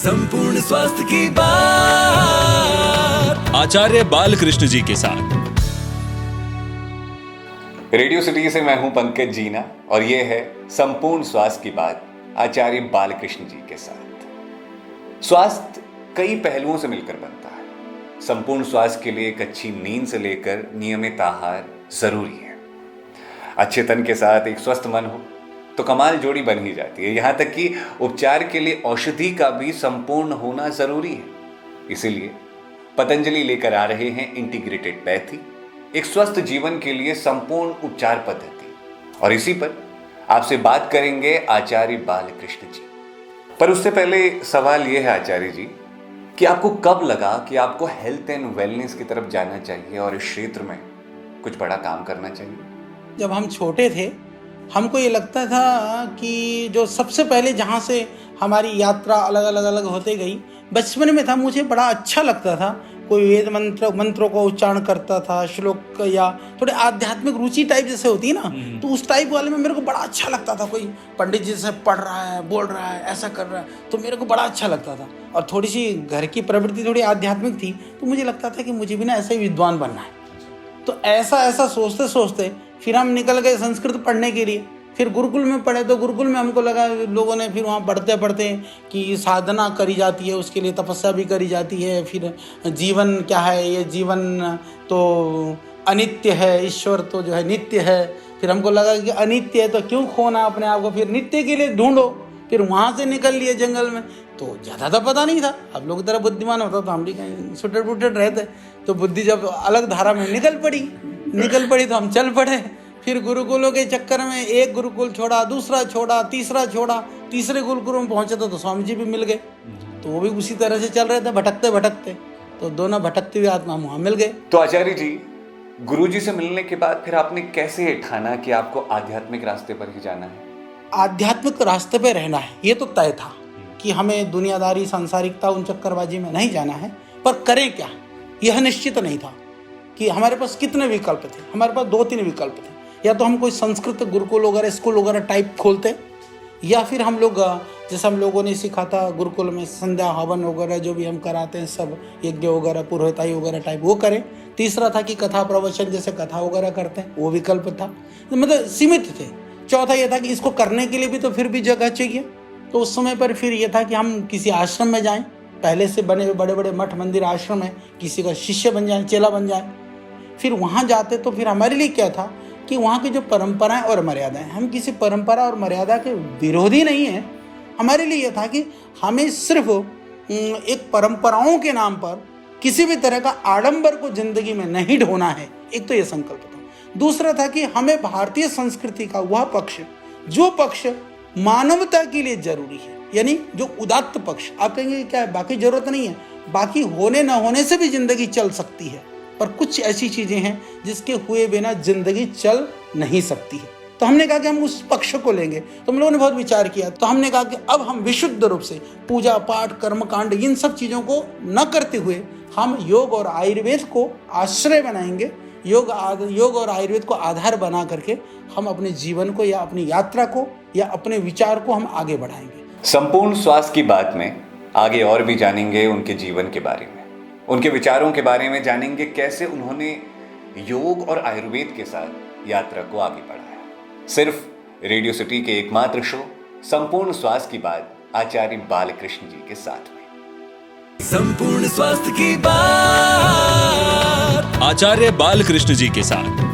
संपूर्ण स्वास्थ्य की बात आचार्य बालकृष्ण जी के साथ। रेडियो सिटी से मैं हूं पंकज जीना और ये है संपूर्ण स्वास्थ्य की बात आचार्य बालकृष्ण जी के साथ। स्वास्थ्य कई पहलुओं से मिलकर बनता है। संपूर्ण स्वास्थ्य के लिए एक अच्छी नींद से लेकर नियमित आहार जरूरी है। अच्छे तन के साथ एक स्वस्थ मन हो तो कमाल जोड़ी बन ही जाती है। यहां तक कि उपचार के लिए औषधि का भी संपूर्ण होना जरूरी है। इसीलिए पतंजलि लेकर आ रहे हैं इंटीग्रेटेड पैथी, एक स्वस्थ जीवन के लिए संपूर्ण उपचार पद्धति। और इसी पर आपसे बात करेंगे आचार्य बालकृष्ण जी। पर उससे पहले सवाल यह है आचार्य जी कि आपको कब लगा कि आपको हेल्थ एंड वेलनेस की तरफ जाना चाहिए और इस क्षेत्र में कुछ बड़ा काम करना चाहिए? जब हम छोटे थे हमको ये लगता था कि जो सबसे पहले जहाँ से हमारी यात्रा अलग अलग होते गई, बचपन में था मुझे बड़ा अच्छा लगता था। कोई वेद मंत्रों का उच्चारण करता था, श्लोक या थोड़े आध्यात्मिक रुचि टाइप जैसे होती है ना, तो उस टाइप वाले में मेरे को बड़ा अच्छा लगता था। कोई पंडित जी से पढ़ रहा है, बोल रहा है, ऐसा कर रहा है, तो मेरे को बड़ा अच्छा लगता था। और थोड़ी सी घर की प्रवृत्ति थोड़ी आध्यात्मिक थी, तो मुझे लगता था कि मुझे भी ना ऐसे ही विद्वान बनना है। तो ऐसा सोचते सोचते फिर हम निकल गए संस्कृत पढ़ने के लिए। फिर गुरुकुल में पढ़े तो गुरुकुल में हमको लगा, लोगों ने फिर वहाँ पढ़ते पढ़ते कि साधना करी जाती है, उसके लिए तपस्या भी करी जाती है। फिर जीवन क्या है, ये जीवन तो अनित्य है, ईश्वर तो जो है नित्य है। फिर हमको लगा कि अनित्य है तो क्यों खोना अपने आप को, फिर नित्य के लिए ढूंढो। फिर वहाँ से निकल लिए जंगल में। तो ज़्यादा तो पता नहीं था, अब लोग तरह बुद्धिमान होता तो हम भी कहीं सुटेड पुटेड रहते। तो बुद्धि जब अलग धारा में निकल पड़ी तो हम चल पड़े। फिर गुरुकुलों के चक्कर में एक गुरुकुल छोड़ा, दूसरा छोड़ा, तीसरा छोड़ा, तीसरे गुरुकुल में पहुंचे तो स्वामी जी भी मिल गए। तो वो भी उसी तरह से चल रहे थे, भटकते तो दोनों भटकते हुए आत्मा वहाँ मिल गए। तो आचार्य जी, गुरुजी से मिलने के बाद फिर आपने कैसे ठाना कि आपको आध्यात्मिक रास्ते पर ही जाना है? आध्यात्मिक रास्ते पे रहना है ये तो तय था कि हमें दुनियादारी सांसारिकता उन चक्करबाजी में नहीं जाना है। पर करें क्या यह निश्चित नहीं था कि हमारे पास कितने विकल्प थे। हमारे पास 2-3 विकल्प थे। या तो हम कोई संस्कृत गुरुकुल वगैरह स्कूल वगैरह टाइप खोलते, या फिर हम लोग जैसे हम लोगों ने सीखा था गुरुकुल में संध्या हवन वगैरह जो भी हम कराते हैं सब यज्ञ वगैरह पुरोहिताई वगैरह टाइप वो करें। तीसरा था कि कथा प्रवचन जैसे कथा वगैरह करते हैं, वो विकल्प था। मतलब सीमित थे। चौथा ये था कि इसको करने के लिए भी तो फिर भी जगह चाहिए। तो उस समय पर फिर ये था कि हम किसी आश्रम में जाएं, पहले से बने हुए बड़े बड़े मठ मंदिर आश्रम है, किसी का शिष्य बन जाए, चेला बन जाए। फिर वहाँ जाते तो फिर हमारे लिए क्या था कि वहाँ की जो परंपराएं और मर्यादाएं, हम किसी परंपरा और मर्यादा के विरोधी नहीं हैं। हमारे लिए यह था कि हमें सिर्फ एक परंपराओं के नाम पर किसी भी तरह का आडंबर को जिंदगी में नहीं ढोना है। एक तो ये संकल्प था। दूसरा था कि हमें भारतीय संस्कृति का वह पक्ष, जो पक्ष मानवता के लिए जरूरी है, यानी जो उदात्त पक्ष, आप कहेंगे क्या है बाकी जरूरत नहीं है, बाकी होने न होने से भी जिंदगी चल सकती है, पर कुछ ऐसी चीजें हैं जिसके हुए बिना जिंदगी चल नहीं सकती है। तो हमने कहा कि हम उस पक्ष को लेंगे। तो हम लोगों ने बहुत विचार किया। तो हमने कहा कि अब हम विशुद्ध रूप से पूजा पाठ कर्मकांड इन सब चीजों को न करते हुए हम योग और आयुर्वेद को आश्रय बनाएंगे। योग और आयुर्वेद को आधार बना करके हम अपने जीवन को या अपनी यात्रा को या अपने विचार को हम आगे बढ़ाएंगे। संपूर्ण स्वास्थ्य की बात में आगे और भी जानेंगे उनके जीवन के बारे में, उनके विचारों के बारे में जानेंगे, कैसे उन्होंने योग और आयुर्वेद के साथ यात्रा को आगे बढ़ाया। सिर्फ रेडियो सिटी के एकमात्र शो संपूर्ण स्वास्थ्य की बात आचार्य बालकृष्ण जी के साथ में। संपूर्ण स्वास्थ्य की बात आचार्य बालकृष्ण जी के साथ।